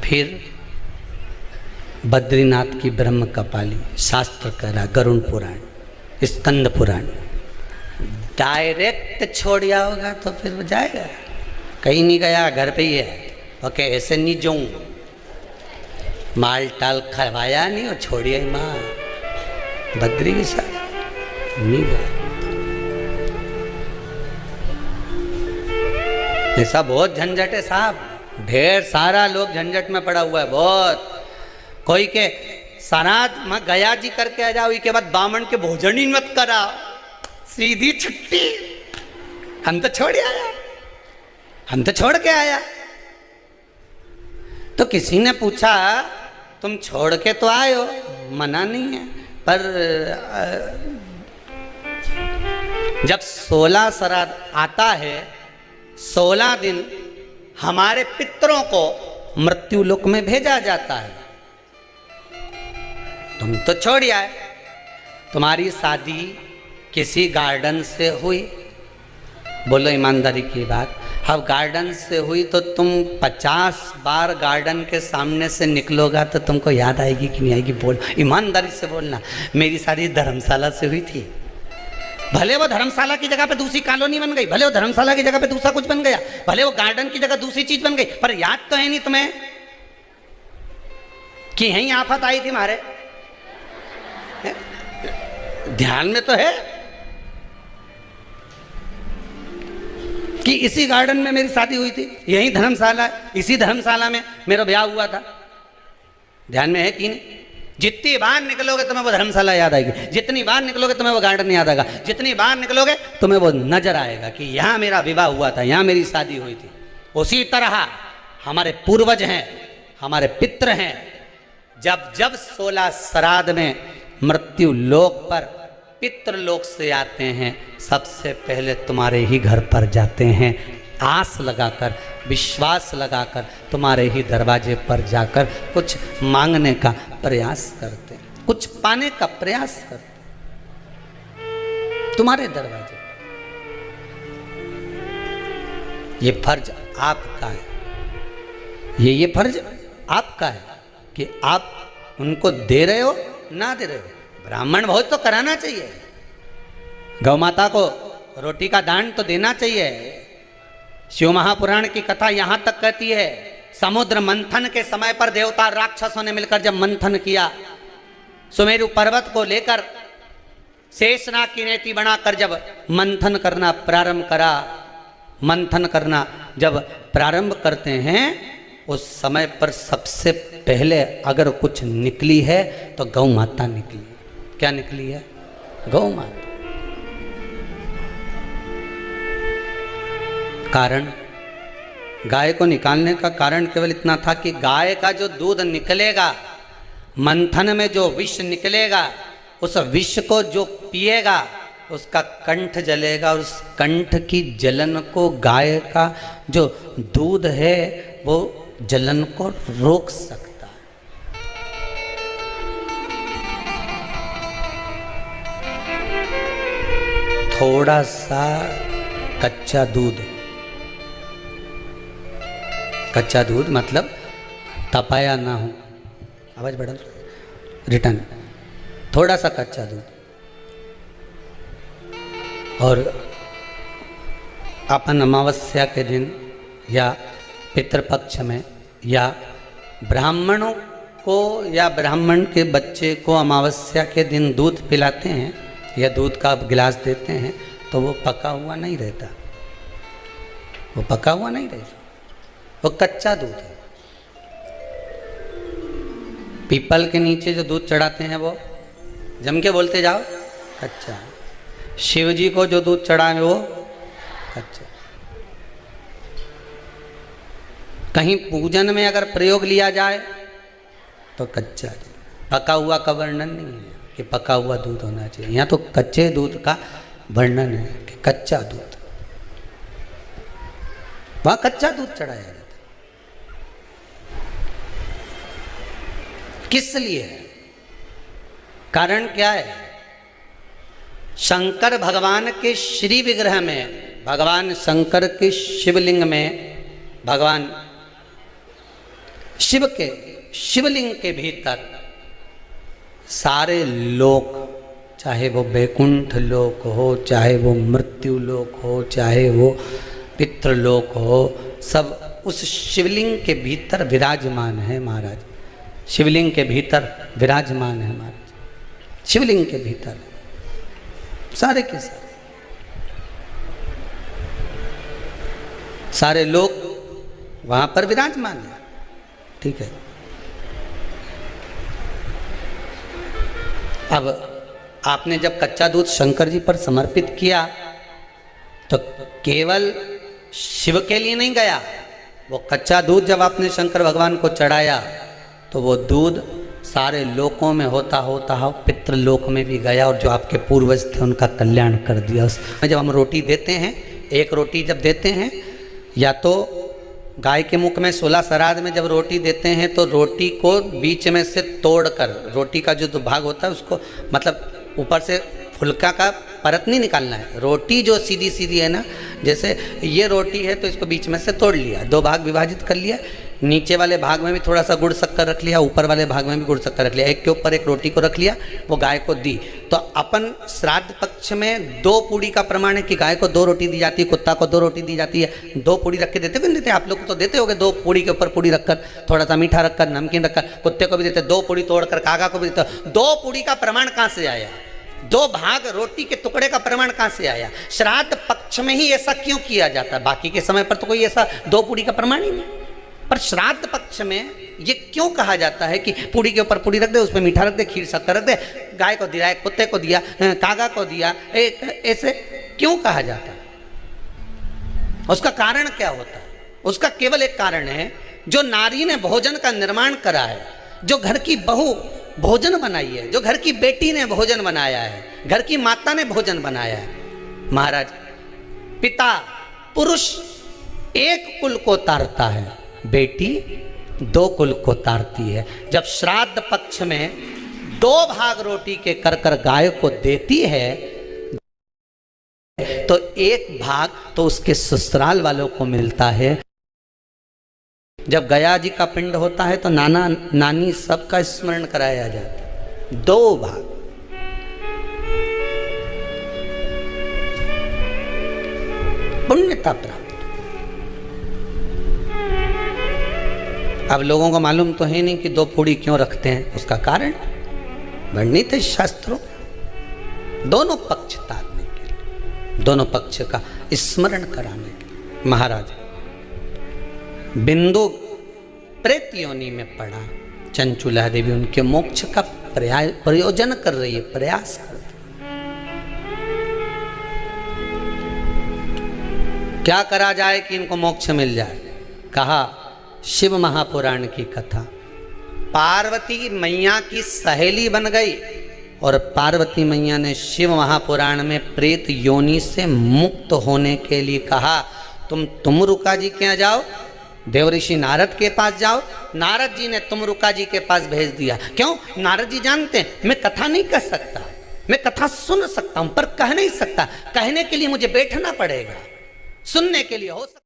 फिर बद्रीनाथ की ब्रह्म कपाली, शास्त्र कह रहा, गरुड़ पुराण, स्कंद पुराण। डायरेक्ट छोड़ दिया होगा तो फिर वो जाएगा, कहीं नहीं गया, घर पे ही है। ओके, ऐसे नहीं जाऊँ, माल टाल खवाया नहीं और छोड़िए माँ बद्री के साथ नहीं गया। ऐसा बहुत झंझट है साहब, ढेर सारा लोग झंझट में पड़ा हुआ है बहुत। कोई के सराद में गया जी करके आ जाओ, इसके बाद बामन के भोजन ही मत करा, सीधी छुट्टी। हम तो छोड़ आया, हम तो छोड़ के आया। तो किसी ने पूछा तुम छोड़ के तो आए हो, मना नहीं है, पर जब 16 श्राद्ध आता है, 16 दिन हमारे पितरों को मृत्यु लोक में भेजा जाता है। तुम तो छोड़ आए। तुम्हारी शादी किसी गार्डन से हुई, बोलो ईमानदारी की बात, अब गार्डन से हुई तो तुम 50 बार गार्डन के सामने से निकलोगा तो तुमको याद आएगी कि नहीं आएगी? बोल, ईमानदारी से बोलना। मेरी शादी धर्मशाला से हुई थी, भले वो धर्मशाला की जगह पे दूसरी कॉलोनी बन गई, भले वो धर्मशाला की जगह पे दूसरा कुछ बन गया, भले वो गार्डन की जगह दूसरी चीज बन गई, पर याद तो है नहीं तुम्हें कि यहीं आफत आई थी हमारे? ध्यान में तो है कि इसी गार्डन में मेरी शादी हुई थी, यही धर्मशाला, इसी धर्मशाला में मेरा ब्याह हुआ था। ध्यान में है कि नहीं? जितनी बार निकलोगे तुम्हें वो धर्मशाला याद आएगी, जितनी बार निकलोगे तुम्हें वो गार्डन याद आएगा, जितनी बार निकलोगे तुम्हें वो नजर आएगा कि यहाँ मेरा विवाह हुआ था, यहाँ मेरी शादी हुई थी। उसी तरह हमारे पूर्वज हैं, हमारे पितृ हैं, जब जब 16 श्राद्ध में मृत्यु लोक पर पितृलोक से आते हैं, सबसे पहले तुम्हारे ही घर पर जाते हैं, आस लगाकर, विश्वास लगाकर तुम्हारे ही दरवाजे पर जाकर कुछ मांगने का प्रयास करते, कुछ पाने का प्रयास करते तुम्हारे दरवाजे। ये फर्ज आपका है, ये फर्ज आपका है कि आप उनको दे रहे हो ना दे रहे हो। ब्राह्मण भोज तो कराना चाहिए, गौ माता को रोटी का दान तो देना चाहिए। शिव महापुराण की कथा यहाँ तक कहती है, समुद्र मंथन के समय पर देवता राक्षसों ने मिलकर जब मंथन किया, सुमेरु पर्वत को लेकर शेषनाग की नेति बनाकर जब मंथन करना प्रारंभ करा, मंथन करना जब प्रारंभ करते हैं, उस समय पर सबसे पहले अगर कुछ निकली है तो गौ माता निकली। क्या निकली है? गौ माता। कारण, गाय को निकालने का कारण केवल इतना था कि गाय का जो दूध निकलेगा, मंथन में जो विष निकलेगा, उस विष को जो पिएगा उसका कंठ जलेगा, और उस कंठ की जलन को गाय का जो दूध है वो जलन को रोक सकता है। थोड़ा सा कच्चा दूध, कच्चा दूध मतलब तपाया ना हो, आवाज बढ़ा रिटर्न, थोड़ा सा कच्चा दूध, और अपन अमावस्या के दिन या पितृपक्ष में या ब्राह्मणों को या ब्राह्मण के बच्चे को अमावस्या के दिन दूध पिलाते हैं या दूध का गिलास देते हैं, तो वो पका हुआ नहीं रहता, वो पका हुआ नहीं रहता, वो कच्चा दूध है। पीपल के नीचे जो दूध चढ़ाते हैं वो जम के बोलते जाओ कच्चा। शिव जी को जो दूध चढ़ाए वो कच्चा। कहीं पूजन में अगर प्रयोग लिया जाए तो कच्चा दूध। पका हुआ का वर्णन नहीं है कि पका हुआ दूध होना चाहिए, यहाँ तो कच्चे दूध का वर्णन है कि कच्चा दूध, वहाँ कच्चा दूध चढ़ाया जाता है। किस लिए? कारण क्या है? शंकर भगवान के श्री विग्रह में, भगवान शंकर के शिवलिंग में भगवान शिव के शिवलिंग के भीतर सारे लोक, चाहे वो वैकुंठ लोक हो, चाहे वो मृत्यु लोक हो, चाहे वो पितृलोक हो, सब उस शिवलिंग के भीतर विराजमान है महाराज। शिवलिंग के भीतर विराजमान है महाराज, शिवलिंग के भीतर सारे के सारे सारे लोग वहां पर विराजमान है। ठीक है, अब आपने जब कच्चा दूध शंकर जी पर समर्पित किया तो केवल शिव के लिए नहीं गया, वो कच्चा दूध जब आपने शंकर भगवान को चढ़ाया तो वो दूध सारे लोकों में होता होता पितृलोक में भी गया, और जो आपके पूर्वज थे उनका कल्याण कर दिया। उसमें जब हम रोटी देते हैं, एक रोटी जब देते हैं, या तो गाय के मुख में 16 श्राद्ध में जब रोटी देते हैं तो रोटी को बीच में से तोड़कर, रोटी का जो भाग होता है उसको, मतलब ऊपर से फुलका का परत नहीं निकालना है, रोटी जो सीधी सीधी है ना, जैसे ये रोटी है तो इसको बीच में से तोड़ लिया, 2 भाग विभाजित कर लिया, नीचे वाले भाग में भी थोड़ा सा गुड़ शक्कर रख लिया, ऊपर वाले भाग में भी गुड़ शक्कर रख लिया, एक के ऊपर एक रोटी को रख लिया, वो गाय को दी। तो अपन श्राद्ध पक्ष में 2 पूड़ी का प्रमाण है कि गाय को 2 रोटी दी जाती है, कुत्ता को 2 रोटी दी जाती है। 2 पूड़ी रख के देते भी नहीं देते, आप लोग तो देते होगे, 2 पूड़ी के ऊपर पूड़ी रखकर, थोड़ा सा मीठा रखकर, नमकीन रखकर, कुत्ते को भी देते, 2 पूड़ी तोड़कर कागा को भी देते। 2 पूड़ी का प्रमाण कहाँ से आया? 2 भाग रोटी के टुकड़े का प्रमाण कहाँ से आया? श्राद्ध पक्ष में ही ऐसा क्यों किया जाता है? बाकी के समय पर तो कोई ऐसा 2 पूड़ी का प्रमाण ही नहीं, पर श्राद्ध पक्ष में ये क्यों कहा जाता है कि पूड़ी के ऊपर पूड़ी रख दे, उसमें मीठा रख दे, खीर शक्कर रख दे, गाय को दिया, कुत्ते को दिया, कागा को दिया, ऐसे क्यों कहा जाता है? उसका कारण क्या होता है? उसका केवल एक कारण है, जो नारी ने भोजन का निर्माण करा है, जो घर की बहू भोजन बनाई है, जो घर की बेटी ने भोजन बनाया है, घर की माता ने भोजन बनाया है। महाराज, पिता पुरुष एक कुल को तारता है, बेटी 2 कुल को तारती है। जब श्राद्ध पक्ष में 2 भाग रोटी के कर गाय को देती है तो 1 भाग तो उसके ससुराल वालों को मिलता है। जब गया जी का पिंड होता है तो नाना नानी सबका स्मरण कराया जाता है, 2 भाग। पुण्यता प्राप्त। अब लोगों को मालूम तो है नहीं कि 2 पूड़ी क्यों रखते हैं, उसका कारण वर्णित है शास्त्रों, दोनों पक्ष तारने के लिए, दोनों पक्ष का स्मरण कराने के लिए। महाराज, बिंदु प्रेत योनि में पड़ा, चंचुला देवी उनके मोक्ष का प्रयोजन कर रही है, प्रयास कर रही। क्या करा जाए कि इनको मोक्ष मिल जाए? कहा शिव महापुराण की कथा। पार्वती मैया की सहेली बन गई और पार्वती मैया ने शिव महापुराण में प्रेत योनि से मुक्त होने के लिए कहा, तुम रुका जी के यहाँ जाओ, देवऋषि नारद के पास जाओ। नारद जी ने तुमरुका जी के पास भेज दिया। क्यों? नारद जी जानते हैं मैं कथा नहीं कर सकता, मैं कथा सुन सकता हूं पर कह नहीं सकता, कहने के लिए मुझे बैठना पड़ेगा, सुनने के लिए हो सकता